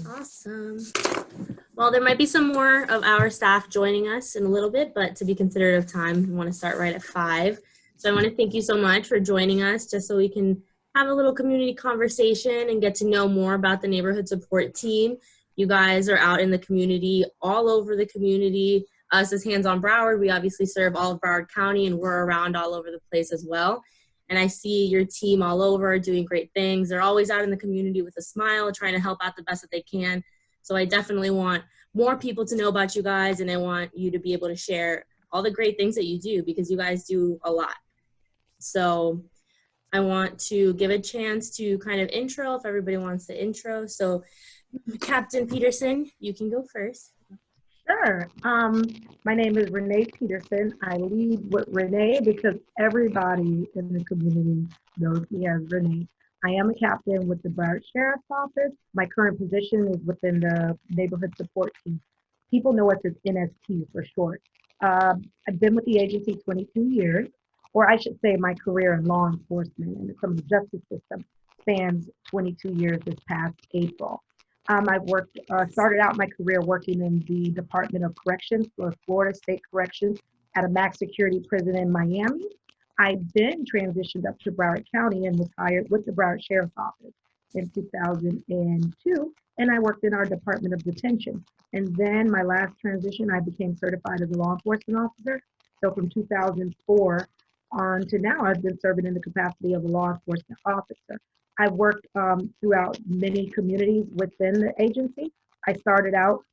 Awesome. Well, there might be some more of our staff joining us in a little bit, but to be considerate of time, we want to start right at 5. So I want to thank you so much for joining us just so we can have a little community conversation and get to know more about the neighborhood support team. You guys are out in the community, all over the community. Us as HandsOn Broward, we obviously serve all of Broward County, and we're around all over the place as well. And I see your team all over doing great things. They're always out in the community with a smile, trying to help out the best that they can. So I definitely want more people to know about you guys, and I want you to be able to share all the great things that you do, because you guys do a lot. So I want to give a chance to kind of intro if everybody wants to intro. So Captain Peterson, you can go first. Sure. My name is Renee Peterson. I lead with Renee because everybody in the community knows me as Renee. I am a captain with the Broward Sheriff's Office. My current position is within the neighborhood support team. People know us as NST for short. I've been with the agency 22 years, or I should say my career in law enforcement and the criminal justice system spans 22 years this past April. I've started out my career working in the Department of Corrections for Florida State Corrections at a max security prison in Miami. I then transitioned up to Broward County and was hired with the Broward Sheriff's Office in 2002, and I worked in our Department of Detention. And then my last transition, I became certified as a law enforcement officer. So from 2004 on to now, I've been serving in the capacity of a law enforcement officer. I worked throughout many communities within the agency. I started out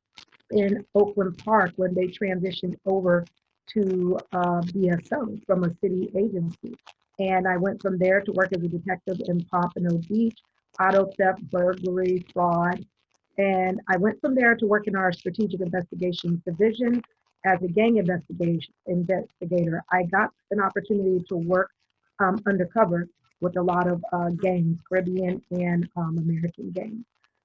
in Oakland Park when they transitioned over to BSO from a city agency. And I went from there to work as a detective in Pompano Beach, auto theft, burglary, fraud. And I went from there to work in our strategic investigations division as a gang investigator. I got an opportunity to work undercover with a lot of gangs, Caribbean and American gangs.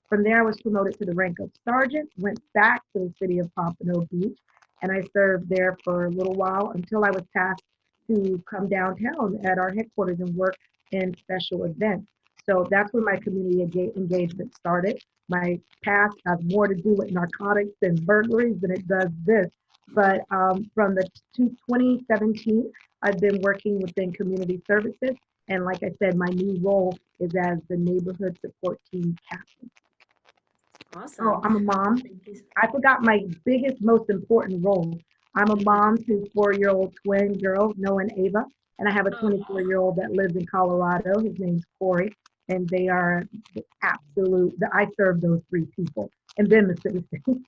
From there, I was promoted to the rank of sergeant, went back to the city of Pompano Beach, and I served there for a little while until I was tasked to come downtown at our headquarters and work in special events. So that's when my community engagement started. My past has more to do with narcotics and burglaries than it does this. But from the 2017, I've been working within community services. And like I said, my new role is as the neighborhood support team captain. Awesome. Oh, I'm a mom. I forgot my biggest, most important role. I'm a mom to 4-year-old twin girls, Noah and Ava. And I have a 24-year-old that lives in Colorado. His name's Corey. And they are the absolute, I serve those 3 people. And then the citizens.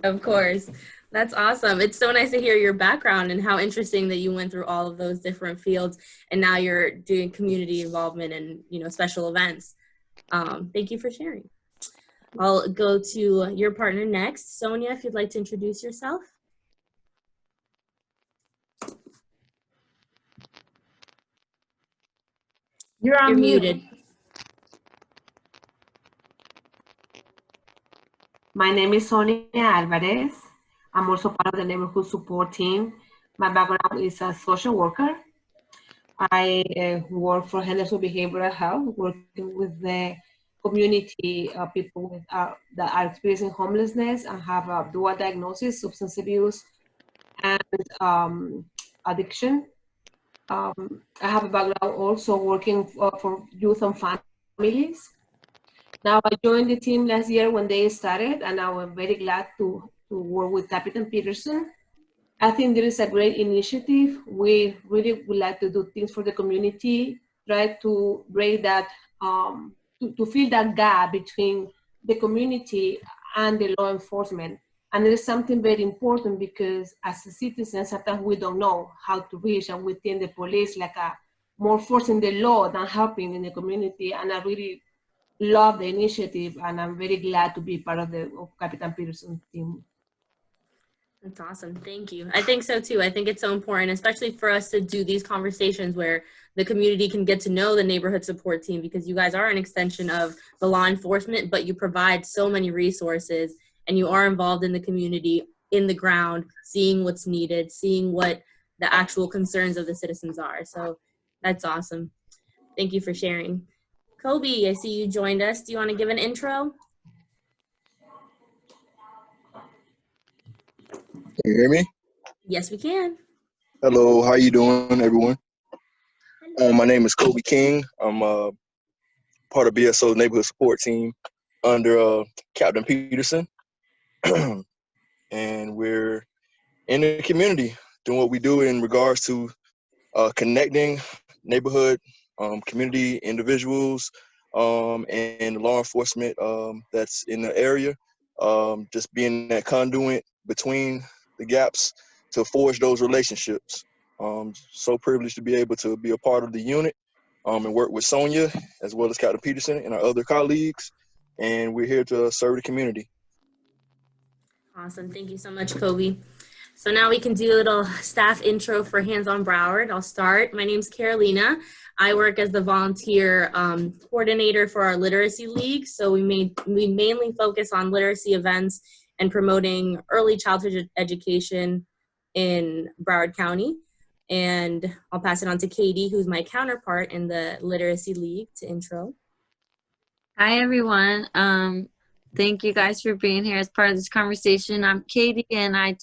Of course. That's awesome. It's so nice to hear your background and how interesting that you went through all of those different fields, and now you're doing community involvement and, special events. Thank you for sharing. I'll go to your partner next. Sonia, if you'd like to introduce yourself. You're muted. My name is Sonia Alvarez. I'm also part of the neighborhood support team. My background is a social worker. I work for HandsOn Behavioral Health, working with the community people with, that are experiencing homelessness and have a dual diagnosis, substance abuse and addiction. I have a background also working for youth and families. Now, I joined the team last year when they started, and now I'm very glad to work with Captain Peterson. I think there is a great initiative. We really would like to do things for the community, try to break that, to fill that gap between the community and the law enforcement. And it is something very important because as a citizen, sometimes we don't know how to reach, and we think the police like more forcing the law than helping in the community. And I really love the initiative, and I'm very glad to be part of Captain Peterson's team. That's awesome. Thank you. I think so too. I think it's so important, especially for us to do these conversations where the community can get to know the neighborhood support team, because you guys are an extension of the law enforcement, but you provide so many resources and you are involved in the community, in the ground, seeing what's needed, seeing what the actual concerns of the citizens are. So that's awesome. Thank you for sharing. Kobe, I see you joined us. Do you want to give an intro? Can you hear me? Yes, we can. Hello, how you doing, everyone? My name is Kobe King. I'm part of BSO neighborhood support team under Captain Peterson, and we're in the community doing what we do in regards to connecting neighborhood, community individuals, and law enforcement that's in the area. Just being that conduit between the gaps to forge those relationships. So privileged to be able to be a part of the unit and work with Sonia as well as Captain Peterson and our other colleagues. And we're here to serve the community. Awesome. Thank you so much, Kobe. So now we can do a little staff intro for HandsOn Broward. I'll start. My name's Carolina. I work as the volunteer coordinator for our literacy league. So we mainly focus on literacy events and promoting early childhood education in Broward County. And I'll pass it on to Katie, who's my counterpart in the literacy league, to intro. Hi, everyone. Thank you guys for being here as part of this conversation. I'm Katie, and I'm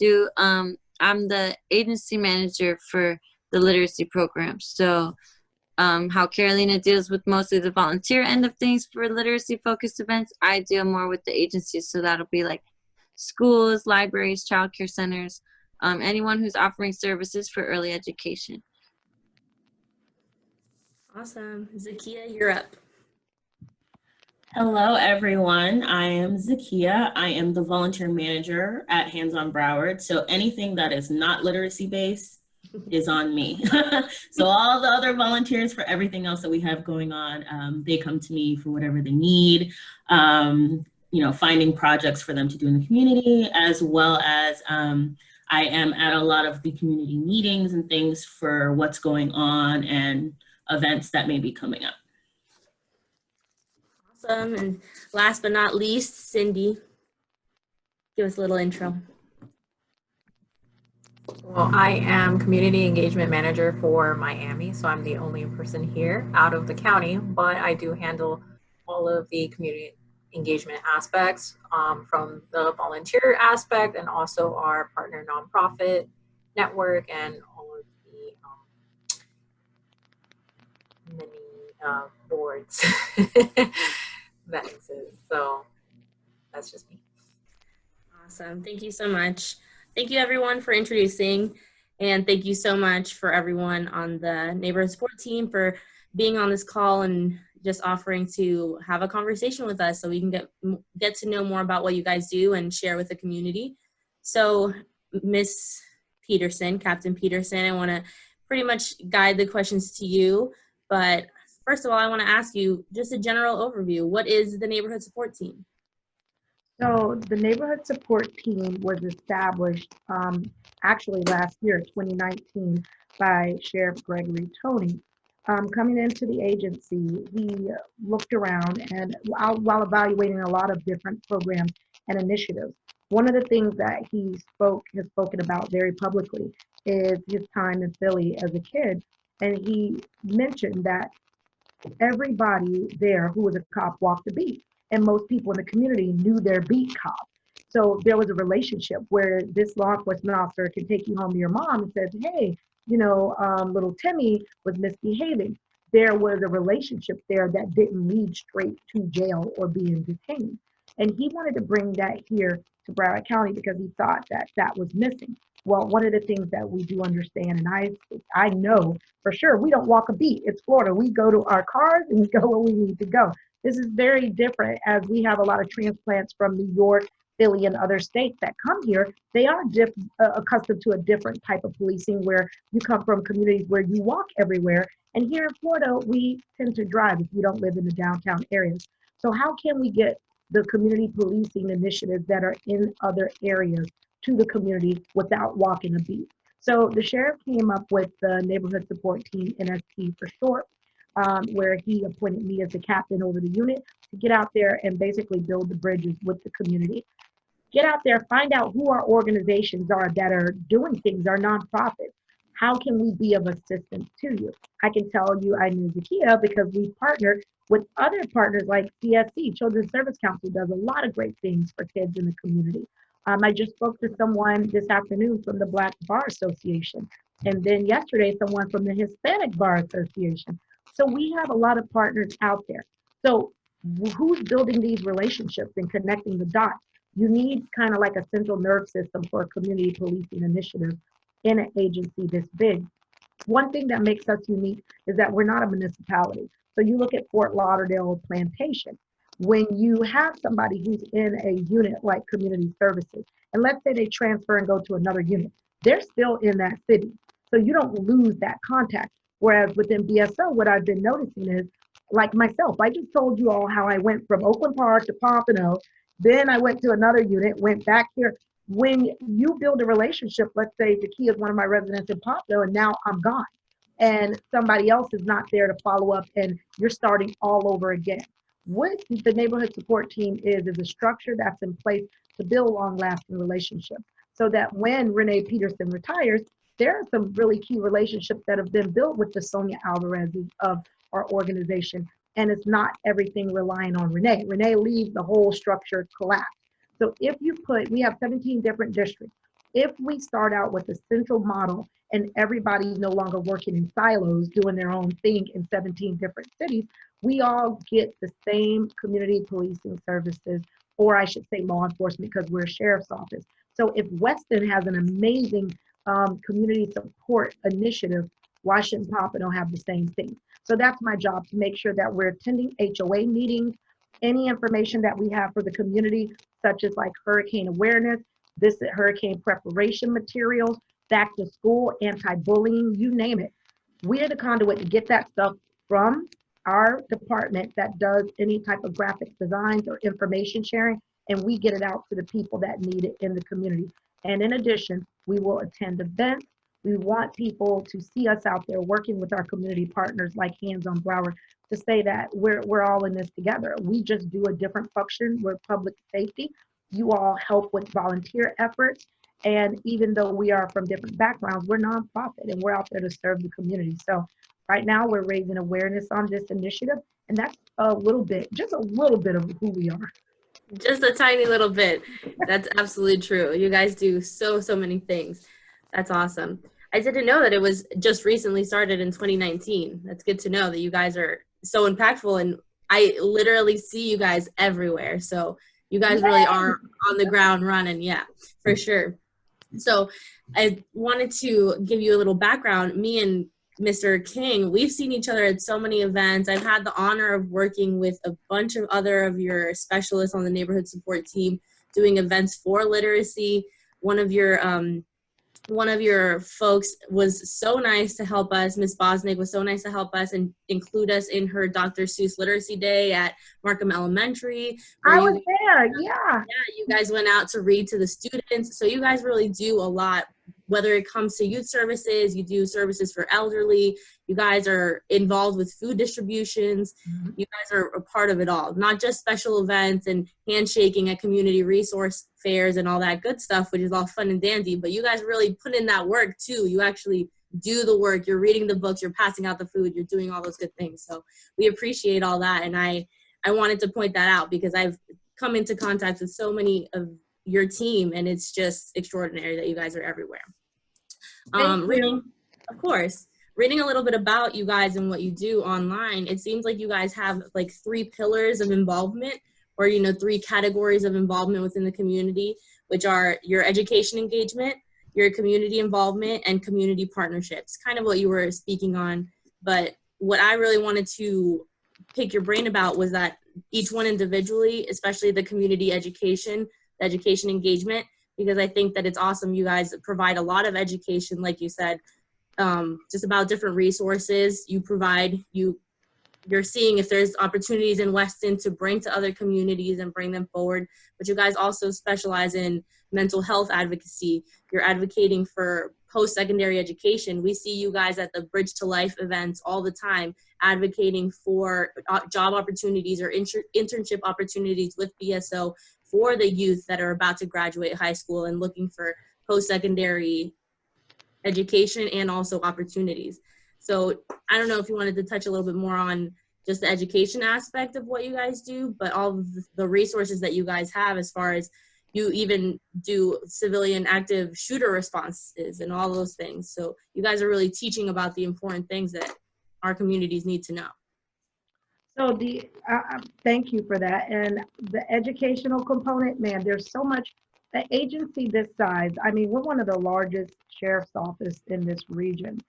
the agency manager for the literacy program. So how Carolina deals with mostly the volunteer end of things for literacy-focused events, I deal more with the agencies. So that'll be like schools, libraries, childcare centers, anyone who's offering services for early education. Awesome. Zakia, you're up. Hello, everyone. I am Zakia. I am the volunteer manager at HandsOn Broward. So anything that is not literacy-based is on me. So all the other volunteers for everything else that we have going on, they come to me for whatever they need, finding projects for them to do in the community, as well as I am at a lot of the community meetings and things for what's going on and events that may be coming up. Awesome. And last but not least, Cindy, give us a little intro. Well, I am community engagement manager for Miami, so I'm the only person here out of the county, but I do handle all of the community engagement aspects from the volunteer aspect and also our partner nonprofit network and all of the many boards that exist. So that's just me. Awesome. Thank you so much. Thank you, everyone, for introducing. And thank you so much for everyone on the neighborhood support team for being on this call and just offering to have a conversation with us so we can get to know more about what you guys do and share with the community. So, Miss Peterson, Captain Peterson, I want to pretty much guide the questions to you. But first of all, I want to ask you just a general overview. What is the neighborhood support team? So the neighborhood support team was established actually last year, 2019, by Sheriff Gregory Tony. Coming into the agency, he looked around and while evaluating a lot of different programs and initiatives, one of the things that he has spoken about very publicly is his time in Philly as a kid. And he mentioned that everybody there who was a cop walked the beat, and most people in the community knew their beat cop. So there was a relationship where this law enforcement officer can take you home to your mom and says, hey, little Timmy was misbehaving. There was a relationship there that didn't lead straight to jail or being detained. And he wanted to bring that here to Broward County because he thought that that was missing. Well, one of the things that we do understand, and I know for sure, we don't walk a beat. It's Florida. We go to our cars and we go where we need to go. This is very different as we have a lot of transplants from New York, Philly, and other states that come here. They are accustomed to a different type of policing where you come from communities where you walk everywhere. And here in Florida, we tend to drive if you don't live in the downtown areas. So how can we get the community policing initiatives that are in other areas to the community without walking a beat? So the sheriff came up with the neighborhood support team, NSP for short, where he appointed me as the captain over the unit to get out there and basically build the bridges with the community. Get out there, find out who our organizations are that are doing things, our nonprofits. How can we be of assistance to you? I can tell you I knew Zakia because we partnered with other partners like CSC, Children's Service Council does a lot of great things for kids in the community. I just spoke to someone this afternoon from the Black Bar Association, and then yesterday someone from the Hispanic Bar Association. So we have a lot of partners out there. So who's building these relationships and connecting the dots? You need kind of like a central nerve system for a community policing initiative in an agency this big. One thing that makes us unique is that we're not a municipality. So you look at Fort Lauderdale Plantation. When you have somebody who's in a unit like community services, and let's say they transfer and go to another unit, they're still in that city. So you don't lose that contact. Whereas within BSO, what I've been noticing is, like myself, I just told you all how I went from Oakland Park to Pompano, then I went to another unit, went back here. When you build a relationship, let's say Zakiya is one of my residents in Pompano, and now I'm gone, and somebody else is not there to follow up, and you're starting all over again. What the neighborhood support team is a structure that's in place to build long-lasting relationships, so that when Renee Peterson retires, there are some really key relationships that have been built with the Sonia Alvarez of our organization, and it's not everything relying on Renee. Renee leaves, the whole structure collapse. So if you put, we have 17 different districts. If we start out with a central model and everybody's no longer working in silos, doing their own thing in 17 different cities, we all get the same community policing services, or I should say law enforcement, because we're a sheriff's office. So if Weston has an amazing community support initiative, why shouldn't Pompano have the same thing? So that's my job, to make sure that we're attending HOA meetings, any information that we have for the community, such as like hurricane awareness, this hurricane preparation materials, back to school, anti-bullying, you name it. We're the conduit to get that stuff from our department that does any type of graphic designs or information sharing, and we get it out to the people that need it in the community. And in addition, we will attend events. We want people to see us out there working with our community partners like HandsOn Broward, to say that we're all in this together. We just do a different function. We're public safety. You all help with volunteer efforts. And even though we are from different backgrounds, we're nonprofit and we're out there to serve the community. So right now we're raising awareness on this initiative, and that's a little bit, just a little bit of who we are. Just a tiny little bit. That's absolutely true. You guys do so many things. That's awesome. I didn't know that it was just recently started in 2019. That's good to know that you guys are so impactful, and I literally see you guys everywhere. So you guys really are on the ground running. Yeah, for sure. So I wanted to give you a little background. Me and Mr. King, we've seen each other at so many events. I've had the honor of working with a bunch of other of your specialists on the neighborhood support team, doing events for literacy. One of your folks was so nice to help us. Ms. Bosnick was so nice to help us and include us in her Dr. Seuss Literacy Day at Markham Elementary. I was there, yeah. Yeah, you guys went out to read to the students. So you guys really do a lot, whether it comes to youth services, you do services for elderly, you guys are involved with food distributions, you guys are a part of it all, not just special events and handshaking at community resource fairs and all that good stuff, which is all fun and dandy, but you guys really put in that work too. You actually do the work, you're reading the books, you're passing out the food, you're doing all those good things. So we appreciate all that. And I wanted to point that out because I've come into contact with so many of your team, and it's just extraordinary that you guys are everywhere. Reading a little bit about you guys and what you do online, it seems like you guys have like 3 pillars of involvement, or 3 categories of involvement within the community, which are your education engagement, your community involvement, and community partnerships, kind of what you were speaking on. But what I really wanted to pick your brain about was that each one individually, especially the community education engagement, because I think that it's awesome. You guys provide a lot of education, like you said, just about different resources you provide. You're seeing if there's opportunities in Weston to bring to other communities and bring them forward. But you guys also specialize in mental health advocacy. You're advocating for post-secondary education. We see you guys at the Bridge to Life events all the time, advocating for job opportunities or internship opportunities with BSO for the youth that are about to graduate high school and looking for post-secondary education and also opportunities. So I don't know if you wanted to touch a little bit more on just the education aspect of what you guys do, but all of the resources that you guys have as far as you even do civilian active shooter responses and all those things. So you guys are really teaching about the important things that our communities need to know. So thank you for that. And the educational component, man, there's so much. An agency this size, I mean, we're one of the largest sheriff's office in this region.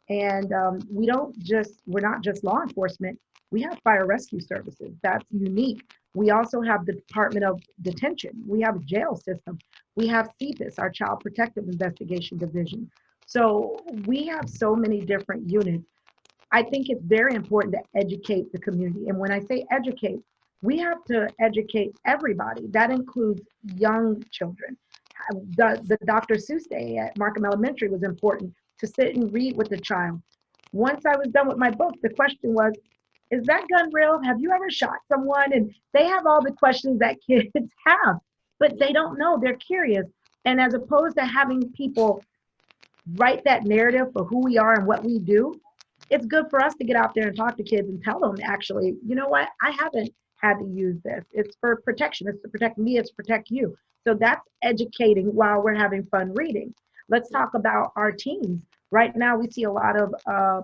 And we're not just law enforcement, we have fire rescue services. That's unique. We also have the Department of Detention. We have a jail system. We have CPIS, our Child Protective Investigation Division. So we have so many different units. I think it's very important to educate the community. And when I say educate, we have to educate everybody. That includes young children. The Dr. Seuss Day at Markham Elementary was important to sit and read with the child. Once I was done with my book, the question was, is that gun real? Have you ever shot someone? And they have all the questions that kids have, but they don't know. They're curious. And as opposed to having people write that narrative for who we are and what we do, it's good for us to get out there and talk to kids and tell them, actually, you know what? I haven't had to use this. It's for protection. It's to protect me. It's to protect you. So that's educating while we're having fun reading. Let's talk about our teens. Right now, we see a lot of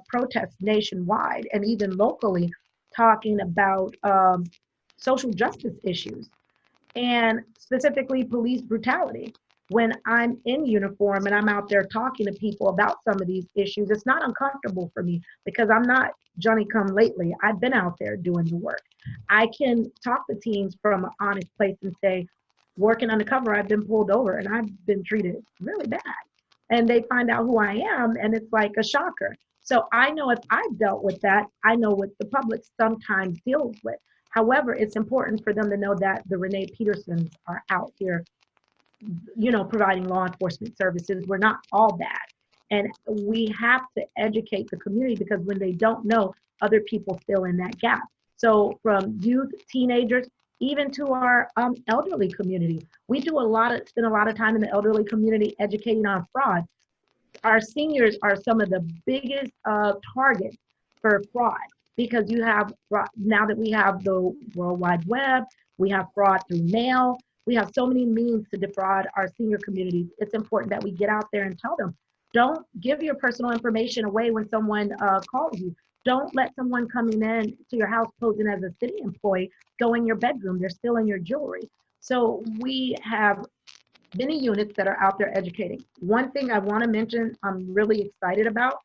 protests nationwide and even locally talking about social justice issues and specifically police brutality. When I'm in uniform and I'm out there talking to people about some of these issues, it's not uncomfortable for me because I'm not Johnny come lately. I've been out there doing the work. I can talk to teens from an honest place and say, working undercover, I've been pulled over and I've been treated really bad. And they find out who I am and it's like a shocker. So I know if I've dealt with that, I know what the public sometimes deals with. However, it's important for them to know that the Renee Petersons are out here, you know, providing law enforcement services. We're not all bad. And we have to educate the community because when they don't know, other people fill in that gap. So from youth, teenagers, even to our elderly community, we spend a lot of time in the elderly community educating on fraud. Our seniors are some of the biggest targets for fraud because you have, now that we have the World Wide Web, we have fraud through mail, we have so many means to defraud our senior communities. It's important that we get out there and tell them, don't give your personal information away when someone calls you. Don't let someone coming in to your house posing as a city employee go in your bedroom. They're stealing your jewelry. So we have many units that are out there educating. One thing I want to mention, I'm really excited about,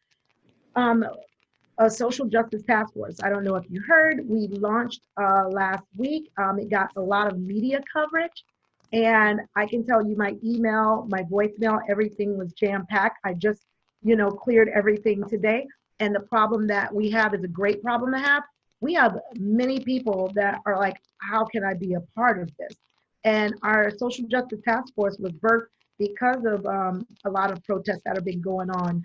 a social justice task force. I don't know if you heard, we launched last week. It got a lot of media coverage. And I can tell you my email, my voicemail, everything was jam-packed. I just, cleared everything today. And the problem that we have is a great problem to have. We have many people that are like, how can I be a part of this? And our social justice task force was birthed because of a lot of protests that have been going on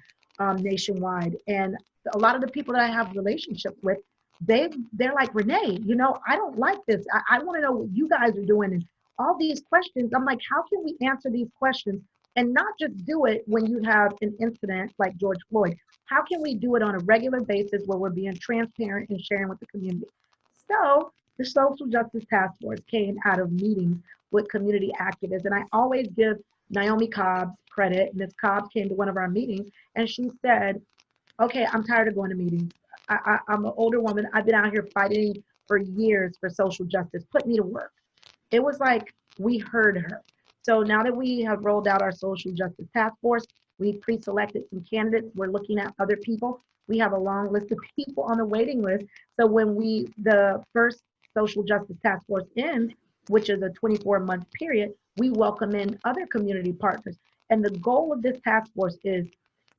nationwide. And a lot of the people that I have relationships with, they're like, Renee, I don't like this. I want to know what you guys are doing. And all these questions, I'm like, how can we answer these questions and not just do it when you have an incident like George Floyd? How can we do it on a regular basis where we're being transparent and sharing with the community? So the Social Justice Task Force came out of meetings with community activists. And I always give Naomi Cobbs credit. Ms. Cobbs came to one of our meetings and she said, okay, I'm tired of going to meetings. I'm an older woman. I've been out here fighting for years for social justice. Put me to work. It was like we heard her. So now that we have rolled out our Social Justice Task Force, we pre-selected some candidates. We're looking at other people. We have a long list of people on the waiting list. So when the first Social Justice Task Force ends, which is a 24-month period, we welcome in other community partners. And the goal of this task force is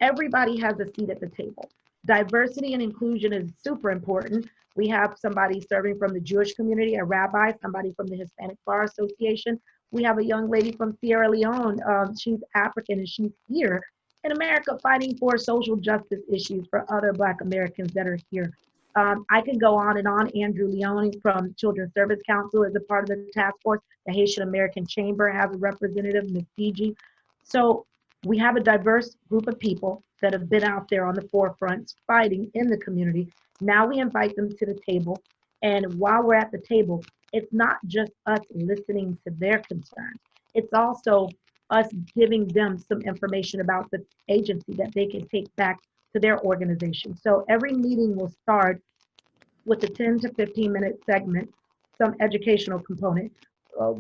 everybody has a seat at the table. Diversity and inclusion is super important. We have somebody serving from the Jewish community, a rabbi, somebody from the Hispanic Bar Association. We have a young lady from Sierra Leone. She's African and she's here in America fighting for social justice issues for other Black Americans that are here. I can go on and on. Andrew Leone from Children's Service Council is a part of the task force. The Haitian American Chamber has a representative, Ms. Fiji. So We have a diverse group of people that have been out there on the forefront fighting in the community. Now we invite them to the table. And while we're at the table, it's not just us listening to their concerns. It's also us giving them some information about the agency that they can take back to their organization. So every meeting will start with a 10 to 15-minute segment, some educational component.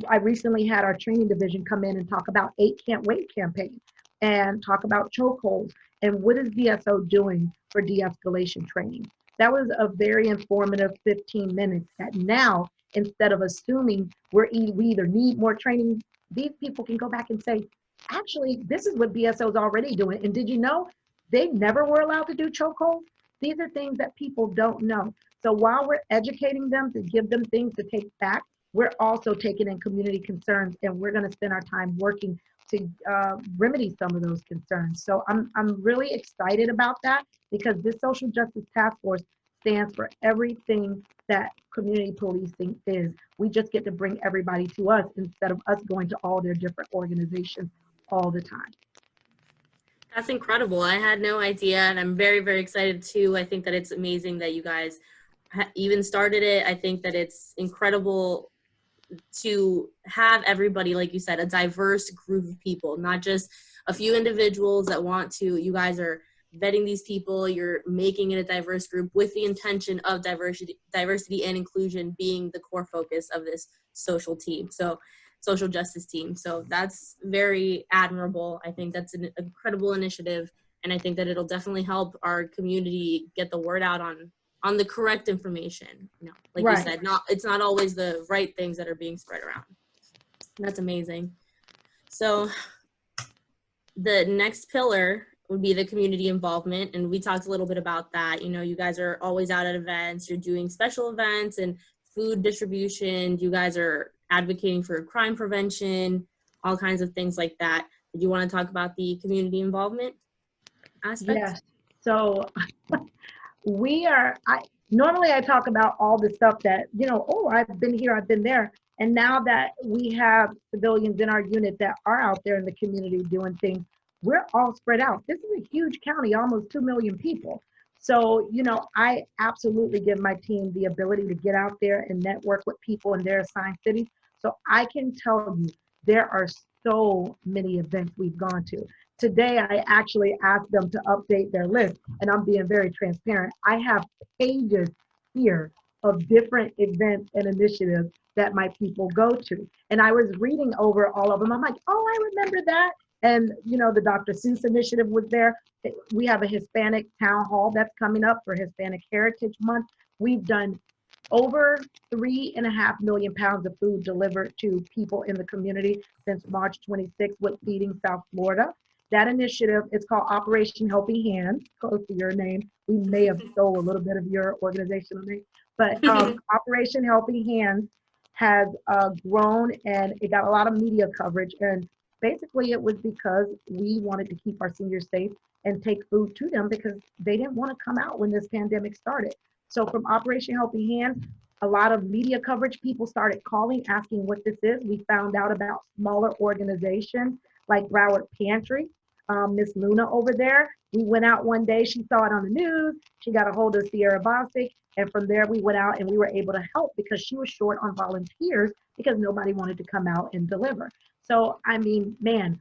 I recently had our training division come in and talk about 8 Can't Wait campaign and talk about chokeholds and what is BSO doing for de-escalation training. That was a very informative 15 minutes that now, instead of assuming we either need more training, these people can go back and say, actually, this is what BSO is already doing. And did you know they never were allowed to do chokeholds? These are things that people don't know. So while we're educating them to give them things to take back, we're also taking in community concerns, and we're going to spend our time working to remedy some of those concerns. So I'm really excited about that, because this social justice task force stands for everything that community policing is. We just get to bring everybody to us instead of us going to all their different organizations all the time. That's incredible. I had no idea, and I'm very, very excited too. I think that it's amazing that you guys even started it. I think that it's incredible to have everybody, like you said, a diverse group of people, not just a few individuals that want to. You guys are vetting these people, you're making it a diverse group with the intention of diversity and inclusion being the core focus of this social justice team. So that's very admirable. I think that's an incredible initiative, and I think that it'll definitely help our community get the word out on the correct information. You know, like Right. you said, it's not always the right things that are being spread around. That's amazing. So the next pillar would be the community involvement, and we talked a little bit about that. You know, you guys are always out at events, you're doing special events and food distribution, you guys are advocating for crime prevention, all kinds of things like that. Do you want to talk about the community involvement aspect? Yes. So normally I talk about all the stuff that, oh, I've been here, I've been there. And now that we have civilians in our unit that are out there in the community doing things, we're all spread out. This is a huge county, almost 2 million people. So, I absolutely give my team the ability to get out there and network with people in their assigned cities. So I can tell you, there are so many events we've gone to. Today, I actually asked them to update their list, and I'm being very transparent. I have pages here of different events and initiatives that my people go to. And I was reading over all of them. I'm like, oh, I remember that. And, the Dr. Seuss initiative was there. We have a Hispanic town hall that's coming up for Hispanic Heritage Month. We've done over 3.5 million pounds of food delivered to people in the community since March 26th with Feeding South Florida. That initiative is called Operation Helping Hands, close to your name. We may have stole a little bit of your organizational name, but Operation Helping Hands has grown, and it got a lot of media coverage. And basically it was because we wanted to keep our seniors safe and take food to them because they didn't want to come out when this pandemic started. So from Operation Helping Hands, a lot of media coverage, people started calling, asking what this is. We found out about smaller organizations like Broward Pantry. Miss Luna over there, we went out one day, she saw it on the news, she got a hold of Sierra Bostic, and from there we went out and we were able to help because she was short on volunteers because nobody wanted to come out and deliver. So, I mean, man,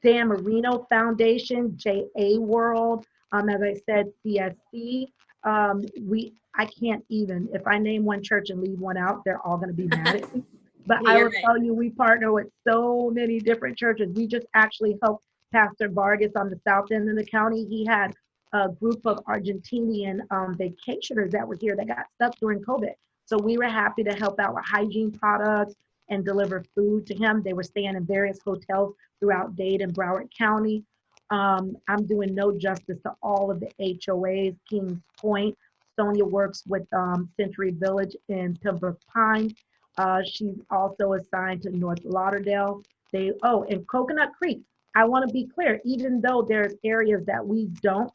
Dan Marino Foundation, JA World, as I said, CSC, I can't even, if I name one church and leave one out, they're all going to be mad at me. But I will tell you, we partner with so many different churches. We just actually helped Pastor Vargas on the south end of the county. He had a group of Argentinian vacationers that were here that got stuck during COVID. So we were happy to help out with hygiene products and deliver food to him. They were staying in various hotels throughout Dade and Broward County. I'm doing no justice to all of the HOAs, Kings Point. Sonia works with Century Village in Pembroke Pines. She's also assigned to North Lauderdale. And Coconut Creek. I want to be clear, even though there's areas that we don't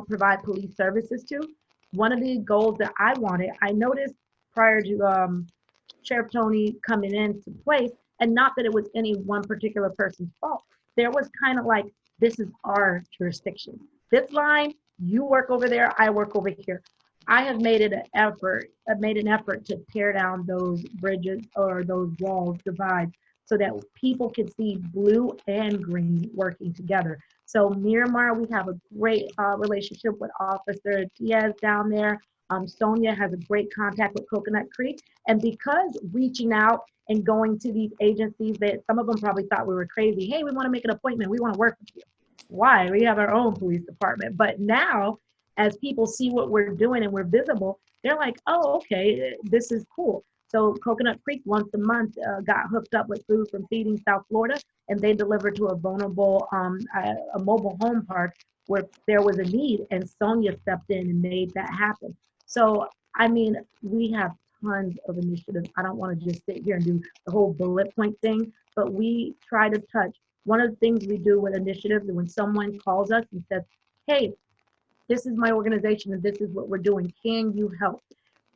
provide police services to, one of the goals that I noticed prior to Sheriff Tony coming into place, and not that it was any one particular person's fault, there was kind of like, this is our jurisdiction. This line, you work over there, I work over here. I have made it an effort, to tear down those bridges or those walls, divides, so that people can see blue and green working together. So Miramar, we have a great relationship with Officer Diaz down there. Sonia has a great contact with Coconut Creek. And because reaching out and going to these agencies that some of them probably thought we were crazy, hey, we want to make an appointment, we want to work with you. Why? We have our own police department. But now, as people see what we're doing and we're visible, they're like, oh, okay, this is cool. So Coconut Creek once a month got hooked up with food from Feeding South Florida, and they delivered to a vulnerable, a mobile home park where there was a need, and Sonia stepped in and made that happen. So, I mean, we have tons of initiatives. I don't want to just sit here and do the whole bullet point thing, but we try to touch. One of the things we do with initiatives, and when someone calls us and says, hey, this is my organization and this is what we're doing, can you help?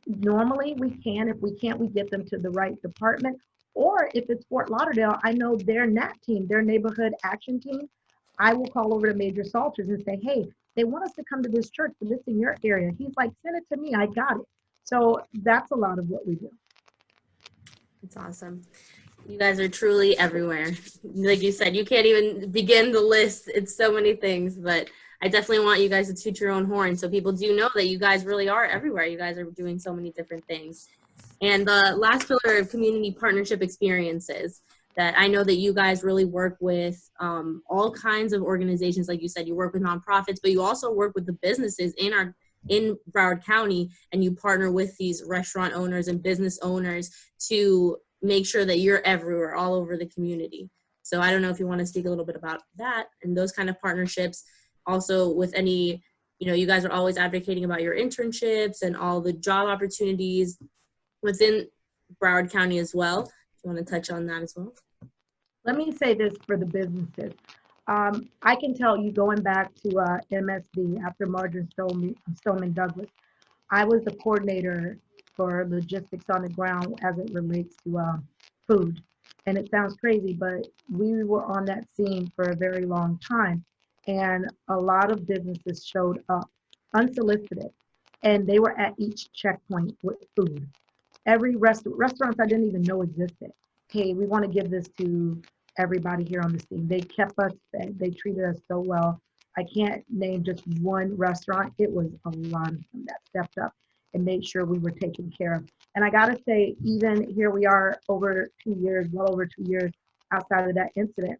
Normally we can. If we can't, we get them to the right department. Or if it's Fort Lauderdale, I know their NAT team, their neighborhood action team, I will call over to Major Salters and say, hey, they want us to come to this church, but it's in your area. He's like, send it to me, I got it. So that's a lot of what we do. It's awesome. You guys are truly everywhere. Like you said, you can't even begin the list. It's so many things, but I definitely want you guys to toot your own horn so people do know that you guys really are everywhere. You guys are doing so many different things. And the last pillar of community partnership experiences, that I know that you guys really work with all kinds of organizations. Like you said, you work with nonprofits, but you also work with the businesses in Broward County, and you partner with these restaurant owners and business owners to make sure that you're everywhere, all over the community. So I don't know if you want to speak a little bit about that and those kind of partnerships. Also with any, you guys are always advocating about your internships and all the job opportunities within Broward County as well. If you want to touch on that as well. Let me say this for the businesses. I can tell you, going back to MSD after Marjorie Stoneman Douglas, I was the coordinator for logistics on the ground as it relates to food. And it sounds crazy, but we were on that scene for a very long time. And a lot of businesses showed up unsolicited, and they were at each checkpoint with food. Every restaurants I didn't even know existed. Hey, we want to give this to everybody here on the scene. They kept us fed. They treated us so well. I can't name just one restaurant. It was a lot of them that stepped up and made sure we were taken care of. And I got to say, even here we are over 2 years, well over 2 years outside of that incident,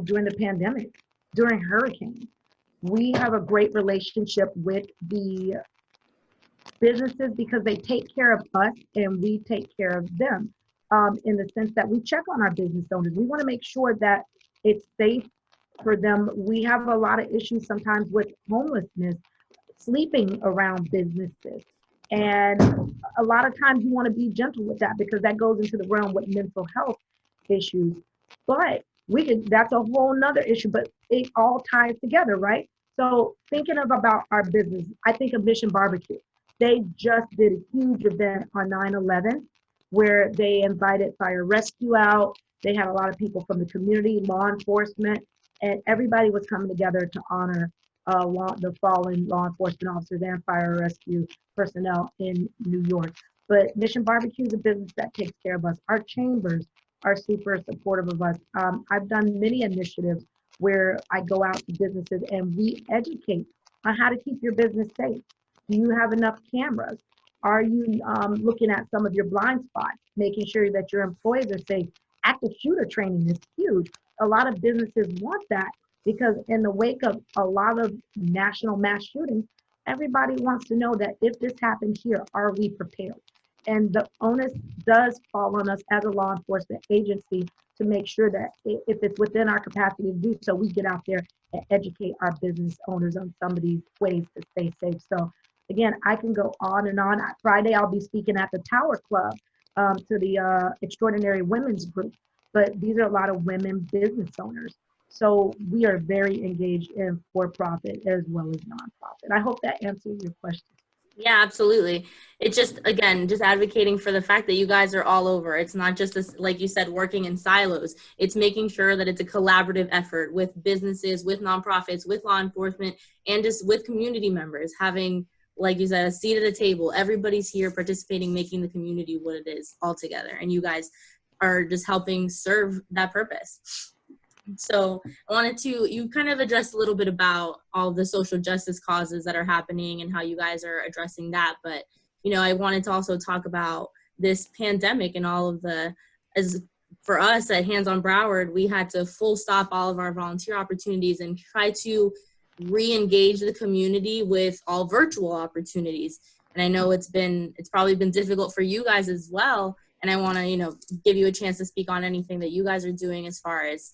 during the pandemic, during hurricanes, we have a great relationship with the businesses because they take care of us and we take care of them, in the sense that we check on our business owners. We want to make sure that it's safe for them. We have a lot of issues sometimes with homelessness, sleeping around businesses. And a lot of times you want to be gentle with that because that goes into the realm with mental health issues. But that's a whole nother issue, but it all ties together, right? So thinking about our business, I think of Mission Barbecue. They just did a huge event on 9/11 where they invited fire rescue out. They had a lot of people from the community, law enforcement, and everybody was coming together to honor the fallen law enforcement officers and fire rescue personnel in New York. But Mission Barbecue is a business that takes care of us. Our chambers are super supportive of us. I've done many initiatives where I go out to businesses and we educate on how to keep your business safe. Do you have enough cameras? Are you looking at some of your blind spots, making sure that your employees are safe? Active shooter training is huge. A lot of businesses want that because in the wake of a lot of national mass shootings, everybody wants to know that if this happened here, are we prepared? And the onus does fall on us as a law enforcement agency to make sure that if it's within our capacity to do so, we get out there and educate our business owners on some of these ways to stay safe. So again, I can go on and on. Friday, I'll be speaking at the Tower Club to the Extraordinary Women's Group, but these are a lot of women business owners. So we are very engaged in for-profit as well as nonprofit. I hope that answers your question. Yeah, absolutely. It's just, again, just advocating for the fact that you guys are all over. It's not just this, like you said, working in silos. It's making sure that it's a collaborative effort with businesses, with nonprofits, with law enforcement, and just with community members, having, like you said, a seat at the table. Everybody's here participating, making the community what it is all together. And you guys are just helping serve that purpose. So I wanted to, you kind of addressed a little bit about all the social justice causes that are happening and how you guys are addressing that. But, I wanted to also talk about this pandemic and all of the, as for us at HandsOn Broward, we had to full stop all of our volunteer opportunities and try to re-engage the community with all virtual opportunities. And I know it's probably been difficult for you guys as well. And I want to, give you a chance to speak on anything that you guys are doing as far as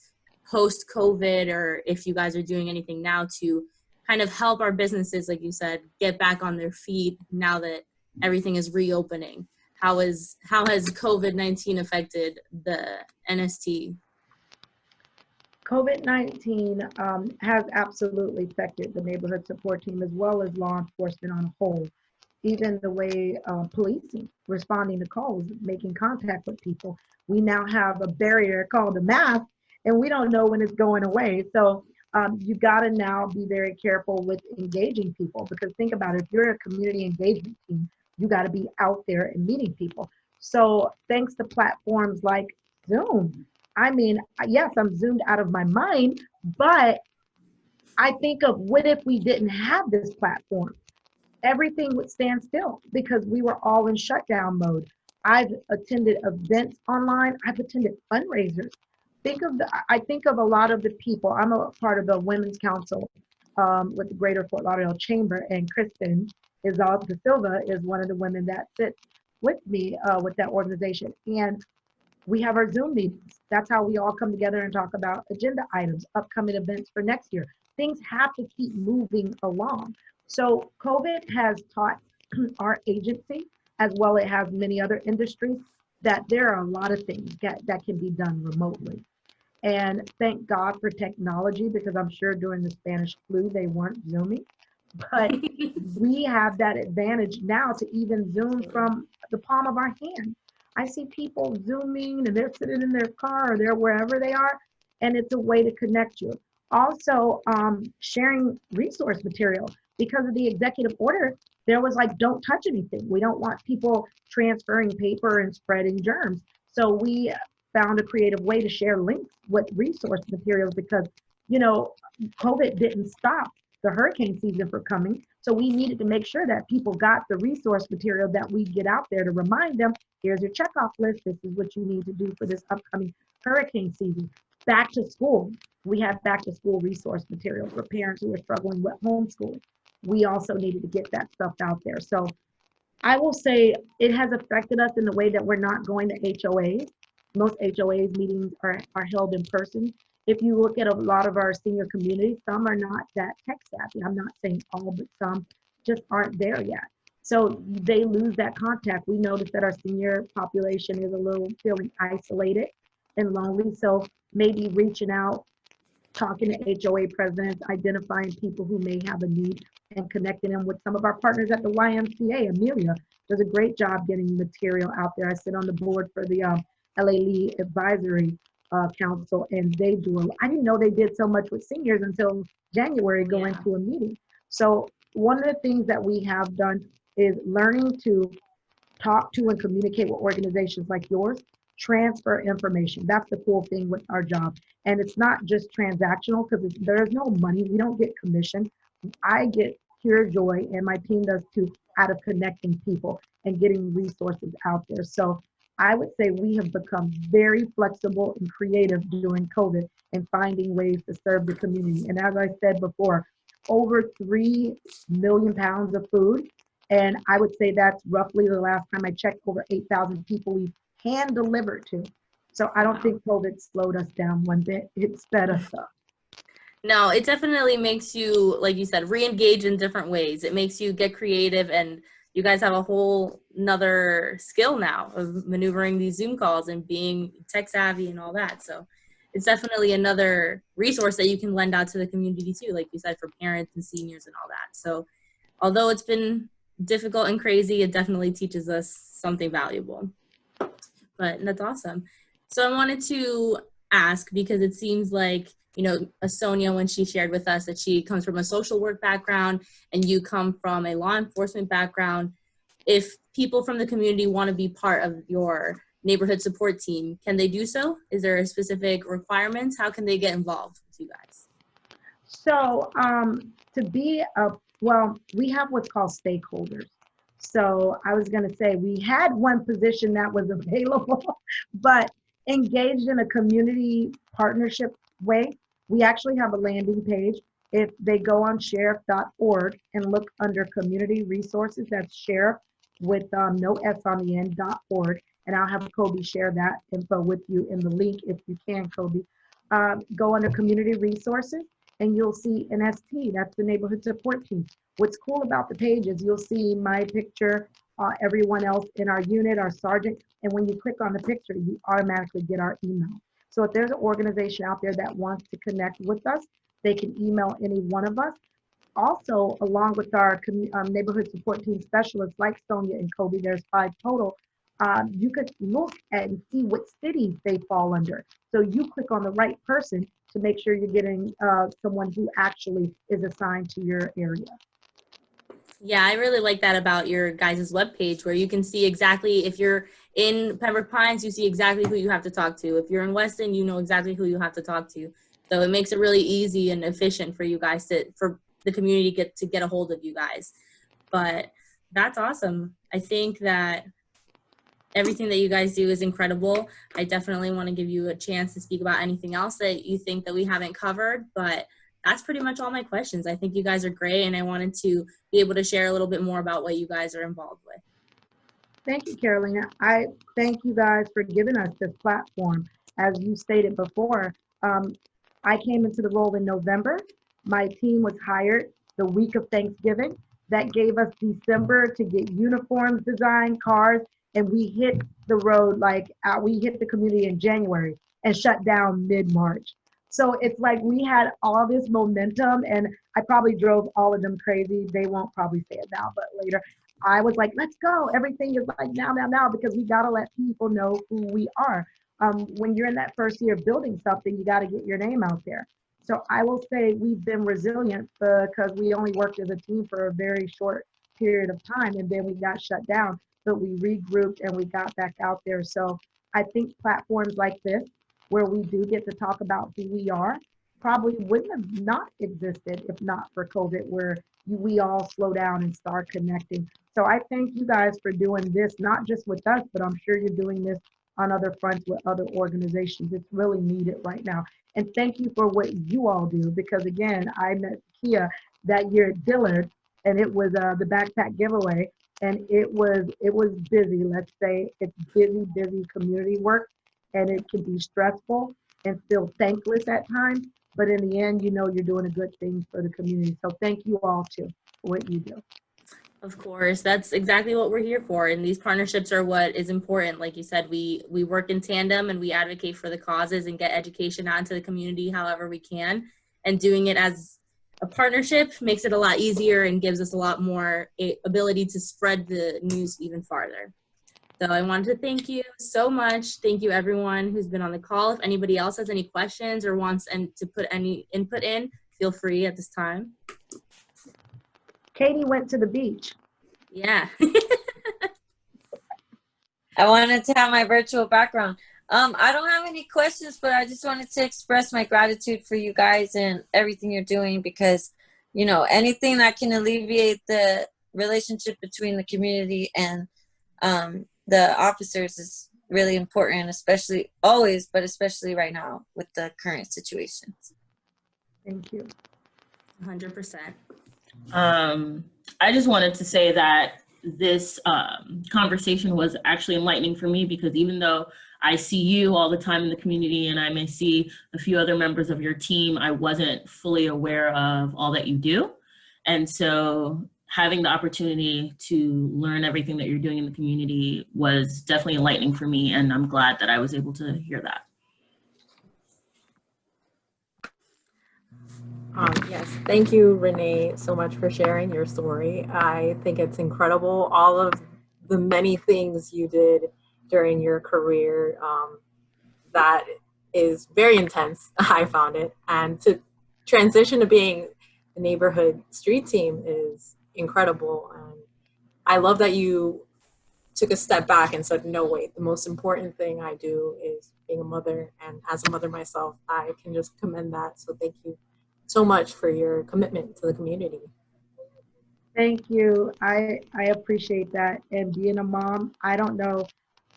post-COVID, or if you guys are doing anything now to kind of help our businesses, like you said, get back on their feet now that everything is reopening. How has COVID-19 affected the NST? COVID-19 has absolutely affected the neighborhood support team as well as law enforcement on a whole. Even the way policing, responding to calls, making contact with people. We now have a barrier called a mask, and we don't know when it's going away. So you got to now be very careful with engaging people, because think about it, if you're a community engagement team, you got to be out there and meeting people. So thanks to platforms like Zoom, I mean, yes, I'm zoomed out of my mind, but I think of what if we didn't have this platform? Everything would stand still because we were all in shutdown mode. I've attended events online. I've attended fundraisers. I think of a lot of the people. I'm a part of the Women's Council with the Greater Fort Lauderdale Chamber, and Kristen Izalda Silva is one of the women that sits with me with that organization. And we have our Zoom meetings. That's how we all come together and talk about agenda items, upcoming events for next year. Things have to keep moving along. So COVID has taught our agency, as well as it has many other industries, that there are a lot of things that can be done remotely. And thank God for technology, because I'm sure during the Spanish flu, they weren't Zooming. But we have that advantage now to even Zoom from the palm of our hand. I see people Zooming and they're sitting in their car or they're wherever they are, and it's a way to connect you. Also, sharing resource material. Because of the executive order, there was like, don't touch anything. We don't want people transferring paper and spreading germs. So we found a creative way to share links with resource materials, because, COVID didn't stop the hurricane season from coming. So we needed to make sure that people got the resource material that we get out there to remind them, here's your checkoff list. This is what you need to do for this upcoming hurricane season. Back to school. We have back to school resource material for parents who are struggling with homeschooling. We also needed to get that stuff out there. So I will say it has affected us in the way that we're not going to HOAs. Most HOAs meetings are held in person. If you look at a lot of our senior communities, some are not that tech savvy. I'm not saying all, but some just aren't there yet. So they lose that contact. We notice that our senior population is a little feeling isolated and lonely. So maybe reaching out, talking to HOA presidents, identifying people who may have a need, and connecting them with some of our partners at the YMCA. Amelia does a great job getting material out there. I sit on the board for the LA Lee Advisory Council, and they do I didn't know they did so much with seniors until January going to a meeting. So one of the things that we have done is learning to talk to and communicate with organizations like yours, transfer information. That's the cool thing with our job. And it's not just transactional, because there's no money. We don't get commission. I get pure joy, and my team does too, out of connecting people and getting resources out there. So I would say we have become very flexible and creative during COVID and finding ways to serve the community. And as I said before, over 3 million pounds of food. And I would say that's roughly, the last time I checked, over 8,000 people we've hand delivered to. So I don't think COVID slowed us down one bit. It sped us up. No, it definitely makes you, like you said, re-engage in different ways. It makes you get creative, and you guys have a whole nother skill now of maneuvering these Zoom calls and being tech savvy and all that. So it's definitely another resource that you can lend out to the community too, like you said, for parents and seniors and all that. So although it's been difficult and crazy, it definitely teaches us something valuable. But that's awesome. So I wanted to ask, because it seems like, you know, Sonia, when she shared with us that she comes from a social work background and you come from a law enforcement background, if people from the community want to be part of your neighborhood support team, can they do so? Is there a specific requirements? How can they get involved with you guys? So well, we have what's called stakeholders. So I was going to say we had one position that was available, but engaged in a community partnership way. We actually have a landing page. If they go on sheriff.org and look under community resources, that's sheriff with no S on the end, .org. And I'll have Kobe share that info with you in the link if you can, Kobe. Go under community resources and you'll see an ST, that's the neighborhood support team. What's cool about the page is you'll see my picture, everyone else in our unit, our sergeant, and when you click on the picture, you automatically get our email. So if there's an organization out there that wants to connect with us, they can email any one of us. Also, along with our neighborhood support team specialists like Sonia and Kobe, there's 5 total, you could look and see what cities they fall under. So you click on the right person to make sure you're getting someone who actually is assigned to your area. Yeah, I really like that about your guys' webpage, where you can see exactly, if you're in Pembroke Pines, you see exactly who you have to talk to. If you're in Weston, you know exactly who you have to talk to. So it makes it really easy and efficient for you guys for the community to get a hold of you guys. But that's awesome. I think that everything that you guys do is incredible. I definitely want to give you a chance to speak about anything else that you think that we haven't covered, but that's pretty much all my questions. I think you guys are great, and I wanted to be able to share a little bit more about what you guys are involved with. Thank you, Carolina. I thank you guys for giving us this platform. As you stated before, I came into the role in November. My team was hired the week of Thanksgiving. That gave us December to get uniforms designed, cars, and we hit the road we hit the community in January and shut down mid-March. So it's like we had all this momentum, and I probably drove all of them crazy. They won't probably say it now, but later. I was like, let's go. Everything is like now, because we got to let people know who we are. When you're in that first year of building something, you got to get your name out there. So I will say we've been resilient because we only worked as a team for a very short period of time, and then we got shut down, but we regrouped and we got back out there. So I think platforms like this, where we do get to talk about who we are, probably wouldn't have not existed if not for COVID, where we all slow down and start connecting. So I thank you guys for doing this, not just with us, but I'm sure you're doing this on other fronts with other organizations. It's really needed right now. And thank you for what you all do, because again, I met Kia that year at Dillard, and it was the backpack giveaway, and it was busy. Let's say it's busy community work, and it can be stressful and feel thankless at times. But in the end, you know you're doing a good thing for the community. So thank you all too for what you do. Of course, that's exactly what we're here for. And these partnerships are what is important. Like you said, we work in tandem and we advocate for the causes and get education out into the community however we can. And doing it as a partnership makes it a lot easier and gives us a lot more ability to spread the news even farther. So I wanted to thank you so much. Thank you everyone who's been on the call. If anybody else has any questions or wants to put any input in, feel free at this time. Katie went to the beach. Yeah. I wanted to have my virtual background. I don't have any questions, but I just wanted to express my gratitude for you guys and everything you're doing, because, you know, anything that can alleviate the relationship between the community and the officers is really important, especially always, but especially right now with the current situations. Thank you. 100%. I just wanted to say that this conversation was actually enlightening for me, because even though I see you all the time in the community and I may see a few other members of your team, I wasn't fully aware of all that you do. And so having the opportunity to learn everything that you're doing in the community was definitely enlightening for me, and I'm glad that I was able to hear that. Yes, thank you, Renee, so much for sharing your story. I think it's incredible, all of the many things you did during your career. That is very intense, I found it. And to transition to being a neighborhood street team is incredible. And I love that you took a step back and said, no, wait, the most important thing I do is being a mother. And as a mother myself, I can just commend that. So thank you so much for your commitment to the community. Thank you. I appreciate that. And being a mom, I don't know.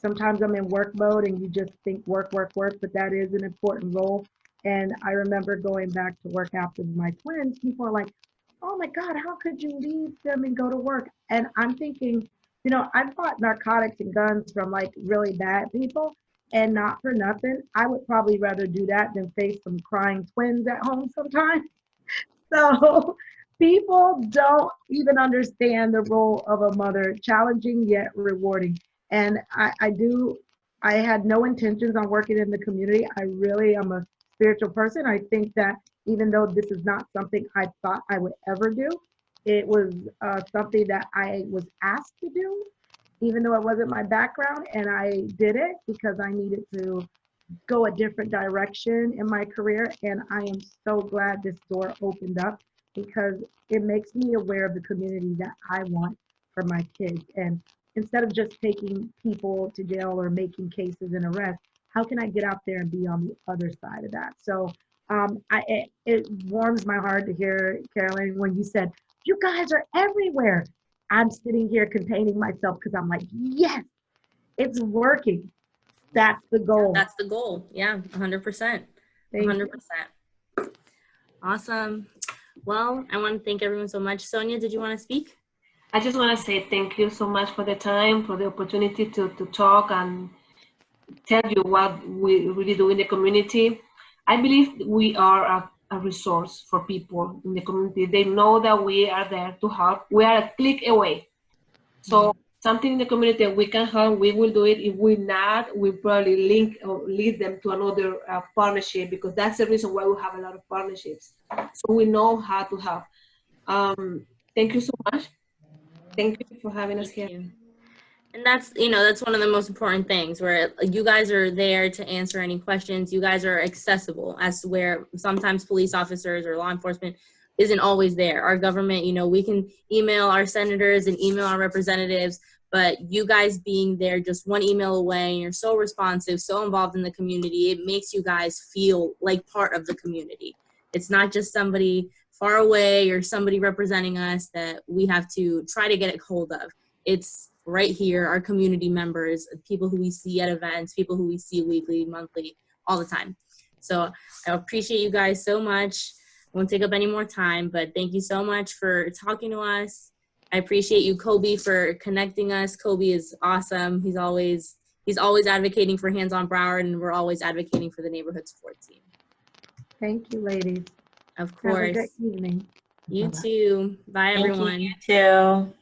Sometimes I'm in work mode and you just think work, work, work, but that is an important role. And I remember going back to work after my twins, people are like, oh my God, how could you leave them and go to work? And I'm thinking, I've bought narcotics and guns from like really bad people, and not for nothing. I would probably rather do that than face some crying twins at home sometimes. So people don't even understand the role of a mother, challenging yet rewarding. And I had no intentions on working in the community. I really am a spiritual person. I think that even though this is not something I thought I would ever do, it was something that I was asked to do, even though it wasn't my background. And I did it because I needed to go a different direction in my career. And I am so glad this door opened up because it makes me aware of the community that I want for my kids. And instead of just taking people to jail or making cases and arrests, how can I get out there and be on the other side of that? So it warms my heart to hear, Carolyn, when you said, you guys are everywhere. I'm sitting here containing myself because I'm like, yes, it's working. That's the goal. That's the goal. Yeah, 100%. 100%. Awesome. Well, I want to thank everyone so much. Sonia, did you want to speak? I just want to say thank you so much for the time, for the opportunity to talk and tell you what we really do in the community. I believe we are a resource for people in the community. They know that we are there to help. We are a click away. So something in the community that we can help, we will do it. If we're not, we probably link or lead them to another partnership, because that's the reason why we have a lot of partnerships. So we know how to help. Thank you so much. Thank you for having us here. And that's, that's one of the most important things, where you guys are there to answer any questions. You guys are accessible, as to where sometimes police officers or law enforcement isn't always there. Our government, we can email our senators and email our representatives, but you guys being there just one email away, and you're so responsive, so involved in the community, it makes you guys feel like part of the community. It's not just somebody far away or somebody representing us that we have to try to get a hold of. It's right here, our community members, people who we see at events, people who we see weekly, monthly, all the time. So I appreciate you guys so much. I won't take up any more time, but thank you so much for talking to us. I appreciate you, Kobe, for connecting us. Kobe is awesome. He's always advocating for HandsOn Broward, and we're always advocating for the neighborhood support team. Thank you, ladies. Of course. Have a good evening. You too. Bye, everyone. Thank you, you too.